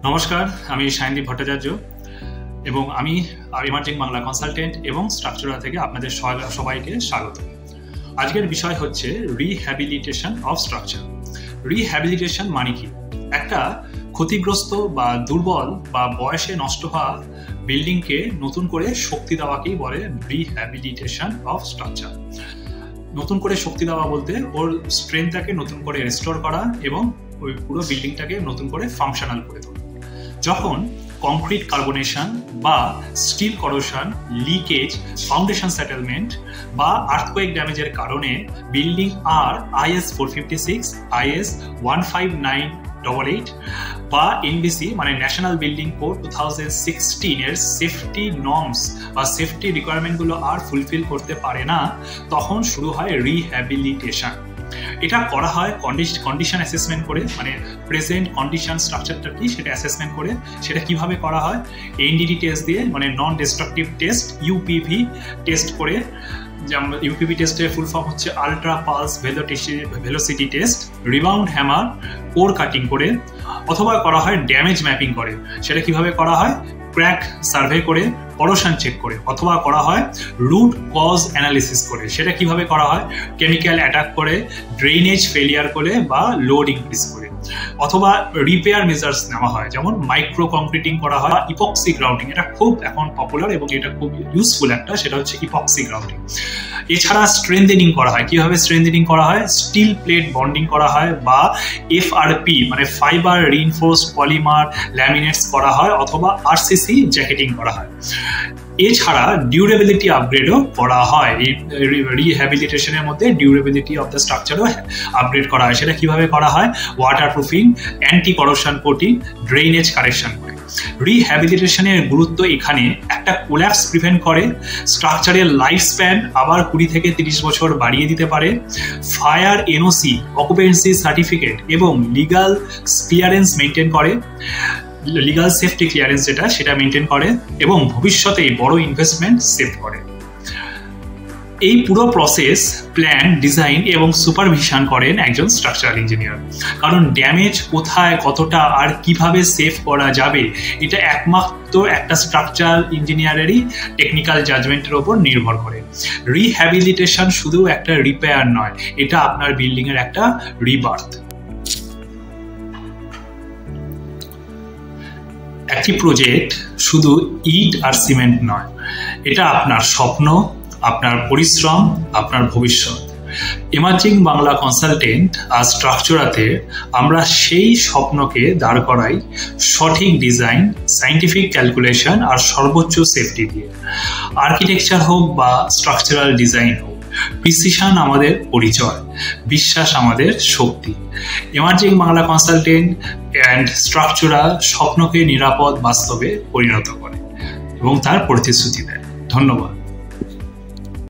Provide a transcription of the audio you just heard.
নমস্কার, আমি সায়নদীপ ভট্টাচার্য এবং আমি ইমার্জিং বাংলা কনসালটেন্ট এবং স্ট্রাকচারাল থেকে আপনাদের সবাইকে স্বাগত। আজকের বিষয় হচ্ছে রিহ্যাবিলিটেশন অফ স্ট্রাকচার। রিহ্যাবিলিটেশন মানে কি? একটা ক্ষতিগ্রস্ত বা দুর্বল বা বয়সে নষ্ট হওয়া বিল্ডিংকে নতুন করে শক্তি দেওয়াকেই বলে রিহ্যাবিলিটেশন অফ স্ট্রাকচার। নতুন করে শক্তি দেওয়া বলতে ওর স্ট্রেংথটাকে নতুন করে রেস্টোর করা এবং ওই পুরো বিল্ডিংটাকে নতুন করে ফাংশনাল করে তোলা। যখন কংক্রিট কার্বনেশন বা steel corrosion, leakage, foundation settlement বা আর্থকোয়েক ড্যামেজের কারণে বিল্ডিং আর IS 456, IS 15988 বা NBC মানে ন্যাশনাল বিল্ডিং কোড 2016 এর সেফটি নর্মস বা সেফটি রিকোয়ারমেন্টগুলো আর ফুলফিল করতে পারে না, তখন শুরু হয় রিহ্যাবিলিটেশন। এটা করা হয় কন্ডিশন অ্যাসেসমেন্ট করে, মানে প্রেজেন্ট কন্ডিশন স্ট্রাকচারটা কি সেটা অ্যাসেসমেন্ট করে। সেটা কিভাবে করা হয়? NDT টেস্ট দিয়ে, মানে নন ডিস্ট্রাকটিভ টেস্ট, UPV টেস্ট করে। যেমন UPV টেস্টের ফুল ফর্ম হচ্ছে ultra pulse velocity test. Rebound hammer core cutting করে, অথবা করা হয় ড্যামেজ ম্যাপিং করে। সেটা কিভাবে করা হয়? ক্র্যাক সার্ভে করে, করোশন চেক করে, অথবা করা হয় রুট কজ অ্যানালিসিস করে। সেটা কিভাবে করা হয়? কেমিক্যাল অ্যাটাক করে, ড্রেনেজ ফেলিয়ার করে বা লোড ইনক্রিজ করে, অথবা রিপেয়ার মেজার্স নেওয়া হয়, যেমন মাইক্রো কংক্রিটিং করা হয়, ইপক্সি গ্রাউন্ডিং। এটা খুব এখন পপুলার এবং এটা খুব ইউজফুল একটা, সেটা হচ্ছে ইপক্সি গ্রাউন্ডিং। এছাড়া স্ট্রেংথেনিং করা হয়। কিভাবে স্ট্রেংথেনিং করা হয়? স্টিল প্লেট বন্ডিং করা হয় বা FRP মানে ফাইবার রিইনফোর্সড পলিমার ল্যামিনেটস করা হয়, অথবা RCC জ্যাকেটিং করা হয়। এছাড়া ডিউরেবিলিটি আপগ্রেডও করা হয়। এই রিহ্যাবিলিটেশনের মধ্যে ডিউরেবিলিটি অফ দ্য স্ট্রাকচারও আপগ্রেড করা হয়। সেটা কিভাবে করা হয়? Water proofing, anti corrosion coating, drainage correction করে। রিহ্যাবিলিটেশনের গুরুত্ব এখানে একটা কোল্যাপস প্রিভেন্ট করে, স্ট্রাকচারের লাইফ স্প্যান আবার 20 থেকে 30 বছর বাড়িয়ে দিতে পারে, ফায়ার NOC অকুপেন্সি সার্টিফিকেট এবং লিগাল ক্লিয়ারেন্স মেনটেন করে, লিগাল সেফটি ক্লিয়ারেন্স সেটা মেনটেন করে, এবং ভবিষ্যতে বড় ইনভেস্টমেন্ট সেভ করে। এই পুরো প্রসেস প্ল্যান, ডিজাইন এবং সুপারভিশন করেন একজন স্ট্রাকচারাল ইঞ্জিনিয়ার। কারণ ড্যামেজ কোথায়, কতটা আর কিভাবে সেভ করা যাবে, এটা একমাত্র একটা স্ট্রাকচারাল ইঞ্জিনিয়ারেরই টেকনিক্যাল জাজমেন্টের ওপর নির্ভর করে। রিহ্যাবিলিটেশন শুধু একটা রিপেয়ার নয়, এটা আপনার বিল্ডিং এর একটা রিবার্থ। একটি প্রজেক্ট শুধু ইট আর সিমেন্ট নয়, এটা আপনার স্বপ্ন, আপনার পরিশ্রম, আপনার ভবিষ্যৎ। ইমার্জিং বাংলা কনসালটেন্ট আর স্ট্রাকচারাতে আমরা সেই স্বপ্নকে দাঁড় করাই সঠিক ডিজাইন, সায়েন্টিফিক ক্যালকুলেশন আর সর্বোচ্চ সেফটি দিয়ে। আর্কিটেকচার হোক বা স্ট্রাকচারাল ডিজাইন হোক, প্রিসিশন আমাদের পরিচয়, বিশ্বাস আমাদের শক্তি। Emerging Bangla consultant and structural স্বপ্নকে নিরাপদ বাস্তবে পরিণত করে এবং তার প্রতিশ্রুতি দেয়। ধন্যবাদ।